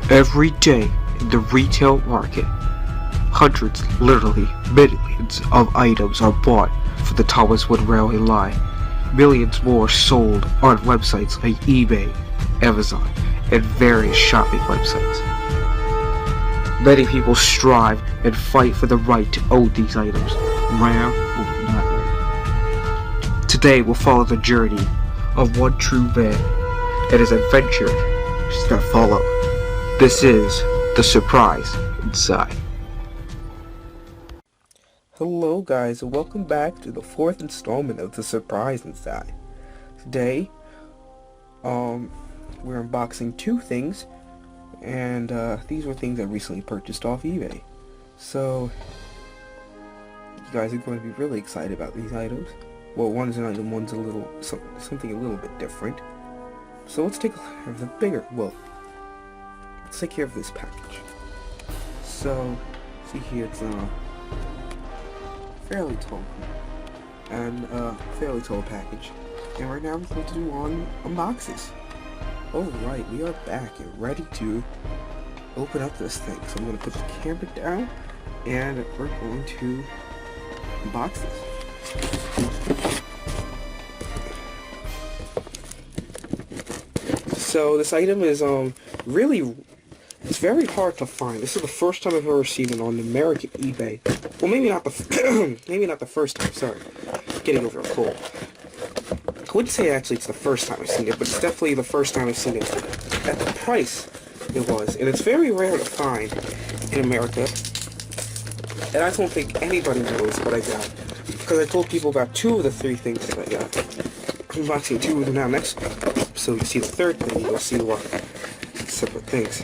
Every day in the retail market, hundreds, literally millions of items are bought for the Thomas Wood Railway line. Millions more sold on websites like eBay, Amazon, and various shopping websites. Many people strive and fight for the right to own these items, rare or not rare. Today we'll follow the journey of one true man and his adventures that follow. This is the Surprise Inside. Hello guys, and welcome back to the fourth installment of the Surprise Inside. Today, we're unboxing two things, and these were things I recently purchased off eBay. So, you guys are going to be really excited about these items. Well, one's an item, one's something a little bit different. So let's take care of the let's take care of this package. So, see here, it's fairly tall package, and right now I'm going to do unboxes. Alright, we are back and ready to open up this thing. So I'm going to put the camera down and we're going to unbox this. So this item is it's very hard to find. This is the first time I've ever seen it on American eBay. Well, maybe not the first time. Sorry, getting over a cold. I wouldn't say actually it's the first time I've seen it, but it's definitely the first time I've seen it at the price it was. And it's very rare to find in America. And I don't think anybody knows what I got, because I told people about two of the three things that I got. I'm unboxing two of them now. Next, so you see the third thing, you'll see what separate things.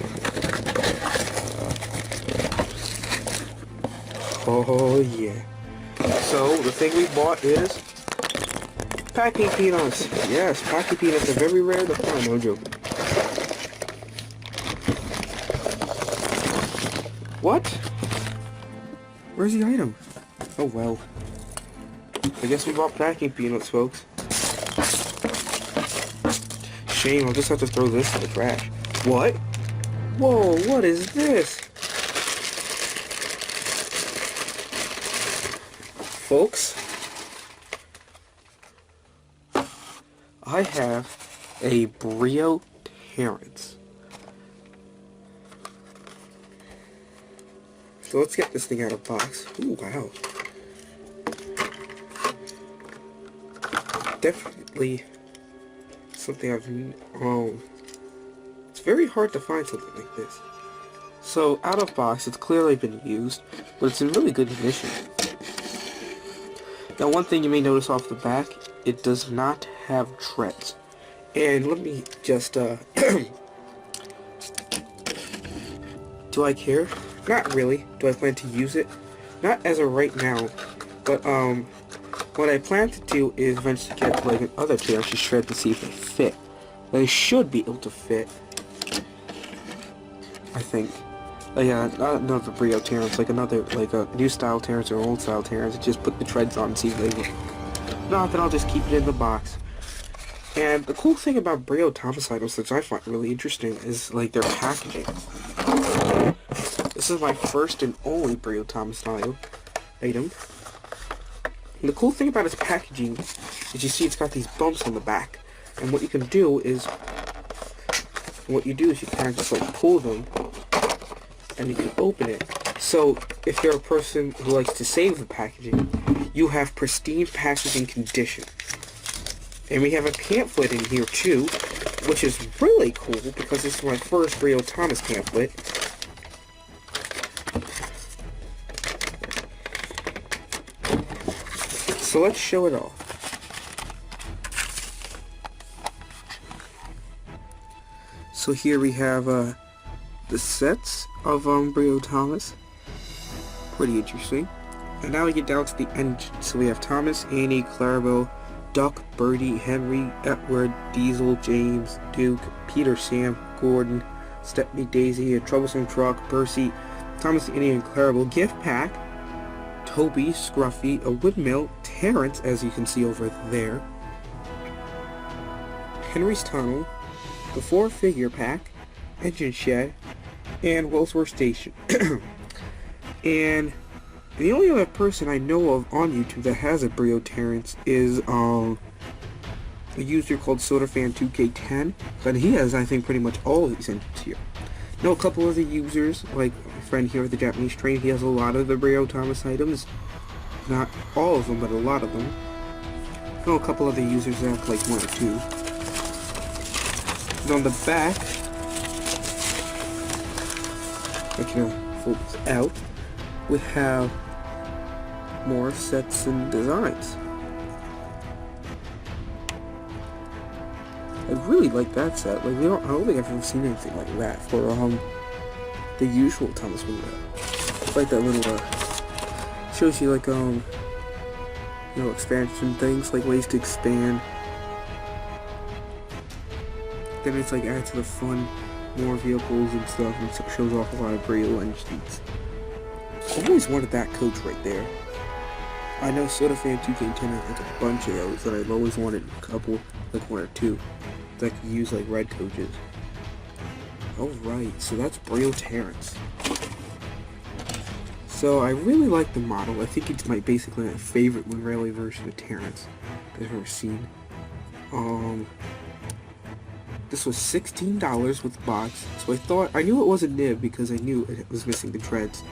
Oh yeah. So the thing we bought is packing peanuts. Yes, packing peanuts are very rare to find, no joke. What? Where's the item? Oh well. I guess we bought packing peanuts, folks. Shame, I'll just have to throw this in the trash. What? Whoa, what is this? Folks, I have a Brio Terrence. So let's get this thing out of the box. Ooh, wow. Definitely something it's very hard to find something like this. So out of box, it's clearly been used, but it's in really good condition. Now, one thing you may notice off the back, it does not have treads. And let me just do I care? Not really. Do I plan to use it? Not as of right now, but what I plan to do is eventually get like another Terrence to shred to see if they fit. They should be able to fit, I think. Yeah, not another Brio Terrence, like a new style Terrence or old style Terrence. Just put the treads on and see if they work. Not that I'll just keep it in the box. And the cool thing about Brio Thomas items, which I find really interesting, is like their packaging. This is my first and only Brio Thomas item. And the cool thing about its packaging is you see it's got these bumps on the back. And what you can do is, you kind of just like pull them, and you can open it. So if you're a person who likes to save the packaging, you have pristine packaging condition. And we have a pamphlet in here too, which is really cool because this is my first Brio Thomas pamphlet. So let's show it off. So here we have the sets of Brio Thomas. Pretty interesting. And now we get down to the engine. So we have Thomas, Annie, Clarabelle, Duck, Birdie, Henry, Edward, Diesel, James, Duke, Peter, Sam, Gordon, Stepney, Daisy, a Troublesome Truck, Percy, Thomas, Annie, and Clarabelle. Gift pack, Toby, Scruffy, a Windmill, Terrence, as you can see over there, Henry's Tunnel, the 4-figure pack, Engine Shed, and Willsworth Station. And the only other person I know of on YouTube that has a Brio Terrence is a user called SodarFan2K10, but he has, I think, pretty much all of these engines here. I know a couple of the users, like my friend here at the Japanese train, he has a lot of the Brio Thomas items. Not all of them, but a lot of them. I know a couple of the users that have like one or two. And on the back, I can fold this out, we have more sets and designs. I really like that set. Like, I don't think I've ever seen anything like that for the usual Thomas Window. Like that little shows you like you know, expansion things, like ways to expand. Then it's like add to the fun, more vehicles and stuff, and it shows off a lot of Brio engines. I always wanted that coach right there. I know SodarFan2K10 has a bunch of those that I've always wanted, a couple, like one or two, that could use like red coaches. Alright, so that's Brio Terrence. So I really like the model. I think it's basically my favorite railway version of Terrence that I've ever seen. This was $16 with the box, so I knew it was a nib because I knew it was missing the treads.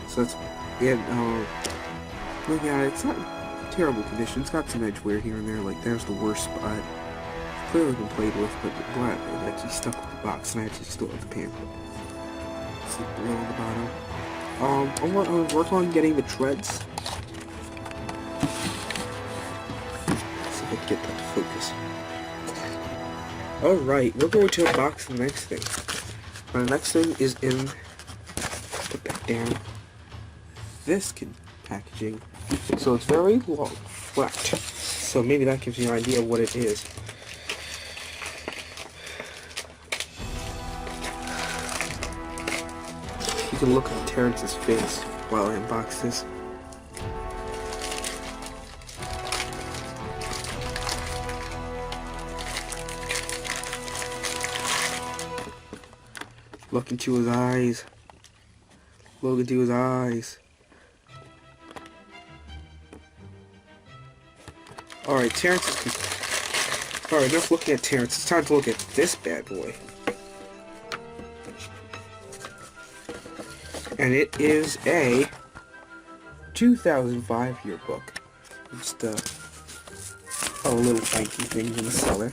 So that's, yeah, look at it, it's not in terrible condition. It's got some edge wear here and there, like there's the worst spot. It's clearly been played with, but I'm glad it actually stuck with the box and I actually still have the pamphlet. See Brio on the bottom. I'm working on getting the treads. Let's see if I can get that to focus. Alright, we're going to unbox the next thing. The next thing is in, put that down, this packaging. So it's very long, flat. So maybe that gives you an idea of what it is. You can look at Terrence's face while I unbox this. Look into his eyes. Look into his eyes. Alright, Terrence is... Alright, enough looking at Terrence. It's time to look at this bad boy. And it is a 2005 yearbook. Just a little funky thing in the cellar.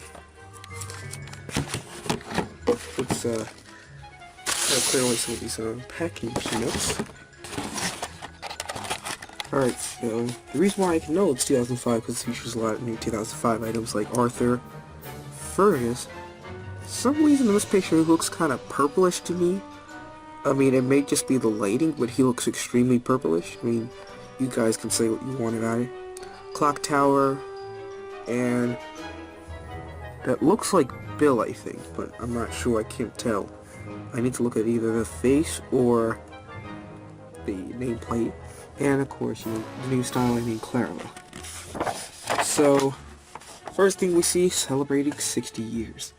Let's clear away some of these packing notes. Alright, so the reason why I can know it's 2005 because it features a lot of new 2005 items like Arthur, Fergus. For some reason in this picture he looks kind of purplish to me. I mean, it may just be the lighting, but he looks extremely purplish. I mean, you guys can say what you want about it. Clock Tower, and that looks like Bill, I think, but I'm not sure, I can't tell. I need to look at either the face or the nameplate, and of course, you know, the new style, I mean Clara. So, first thing we see, celebrating 60 years.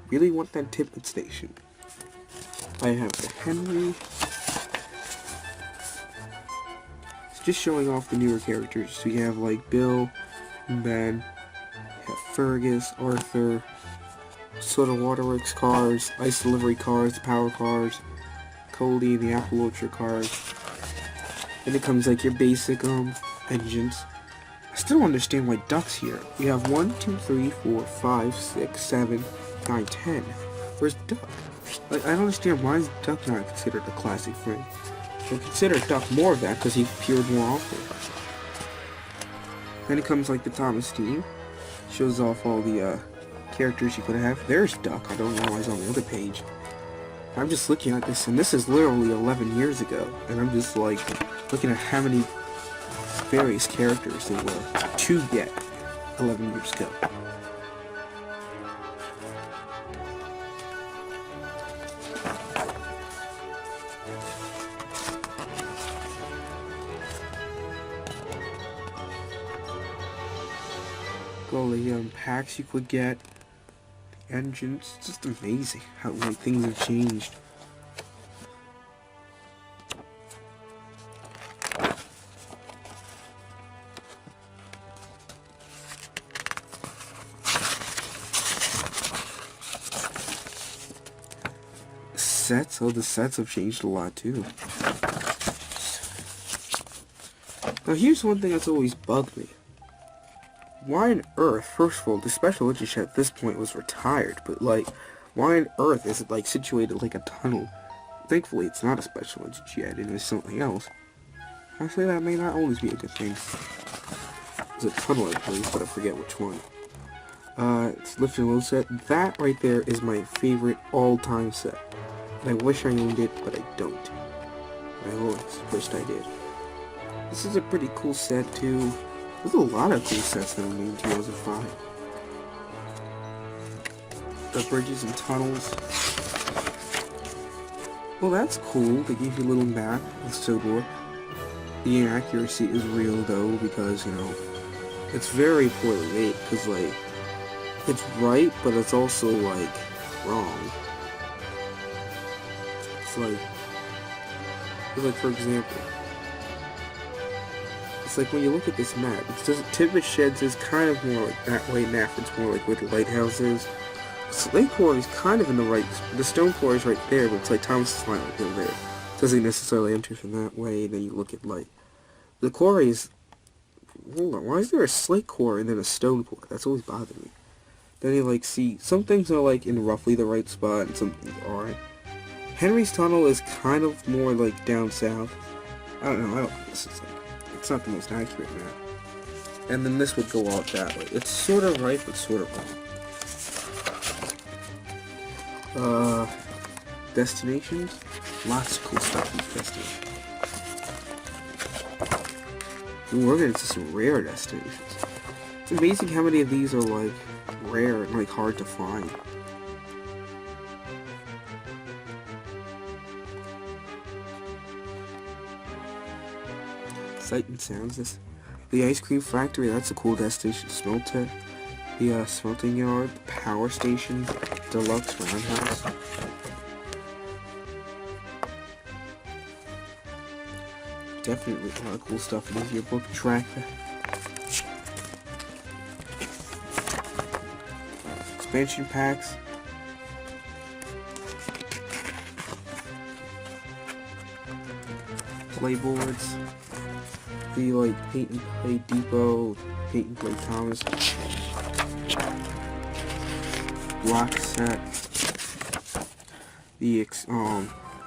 Really want that Tiplet station. I have the Henry. It's just showing off the newer characters. So you have like Bill, Ben, you have Fergus, Arthur, Sodor Waterworks cars, Ice Delivery cars, the Power cars, Cody, the Apple Orchard cars. And it comes like your basic engines. I still don't understand why Duck's here. You have 1, 2, 3, 4, 5, 6, 7, 9, 10. Where's Duck? Like, I don't understand, why is Duck not considered a classic friend? I consider Duck more of that because he appeared more often. Then it comes like the Thomas team. Shows off all the characters you could have. There's Duck. I don't know why he's on the other page. I'm just looking at this, and this is literally 11 years ago. And I'm just like, looking at how many various characters there were to get 11 years ago. All the packs you could get, the engines, it's just amazing how like things have changed. sets? Oh, the sets have changed a lot too. Now here's one thing that's always bugged me. Why on earth, first of all, the special interest at this point was retired, but like, why on earth is it like situated like a tunnel? Thankfully it's not a special interest yet, and it's something else. Actually, that may not always be a good thing. It's a tunnel I believe, but I forget which one. It's lift and load set. That right there is my favorite all-time set. And I wish I owned it, but I don't. I always wished I did. This is a pretty cool set too. There's a lot of cool sets that I made in 2005. The bridges and tunnels. Well, that's cool. They gave you a little map with Sodor. The inaccuracy is real though, because, you know, it's very poorly made, because, like, it's right, but it's also, like, wrong. It's like, for example, it's like when you look at this map, it's just, Tidbit Sheds is kind of more like that way now, it's more like where the lighthouse is. Slate Quarry is kind of in the right, the stone quarry is right there, but it's like Thomas's line right there. It doesn't necessarily enter from that way, then you look at, like, the quarry is, hold on, why is there a slate quarry and then a stone quarry? That's always bothered me. Then you, like, see, some things are, like, in roughly the right spot, and some things aren't. Henry's Tunnel is kind of more, like, down south. I don't know, I don't think this is, like, it's not the most accurate map. And then this would go out that way. It's sort of right, but sort of wrong. Destinations? Lots of cool stuff in these destinations. Ooh, we're getting to some rare destinations. It's amazing how many of these are, like, rare and, like, hard to find. Sight and sounds. The ice cream factory, that's a cool destination. Smelter. The smelting yard. The power station. Deluxe roundhouse. Definitely a lot of cool stuff in this yearbook. Track. Expansion packs. Playboards. The, like, Paint and Play Depot. Paint and Play Thomas. Block set. The,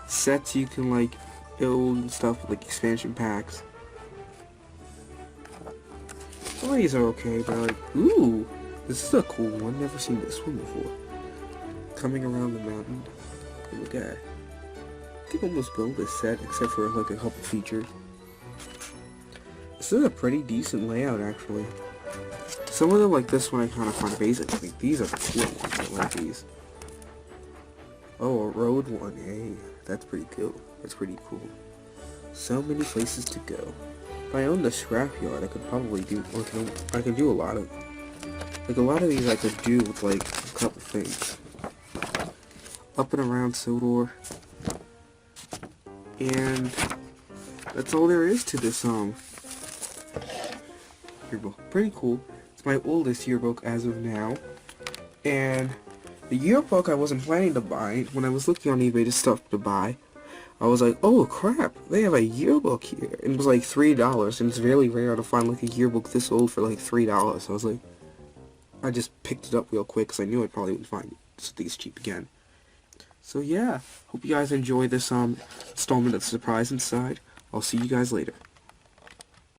sets you can, like, build and stuff, like expansion packs. Some of these are okay, but like, ooh, this is a cool one. Never seen this one before. Coming around the mountain. Look at it. I think almost build this set, except for like a couple features. This is a pretty decent layout, actually. Some of them, like this one, I kind of find basic. I think these are the cool ones. I like these. Oh, a road one. Hey, that's pretty cool. That's pretty cool. So many places to go. If I owned the scrapyard, I could probably do, or I could do a lot of, like a lot of these I could do with like a couple things. Up and around Sodor. And that's all there is to this yearbook. Pretty cool. It's my oldest yearbook as of now. And the yearbook I wasn't planning to buy. When I was looking on eBay to stuff to buy, I was like, oh crap, they have a yearbook here. And it was like $3, and it's really rare to find like a yearbook this old for like $3. So I was like, I just picked it up real quick because I knew I probably wouldn't find these cheap again. So yeah, hope you guys enjoy this installment of Surprise Inside. I'll see you guys later.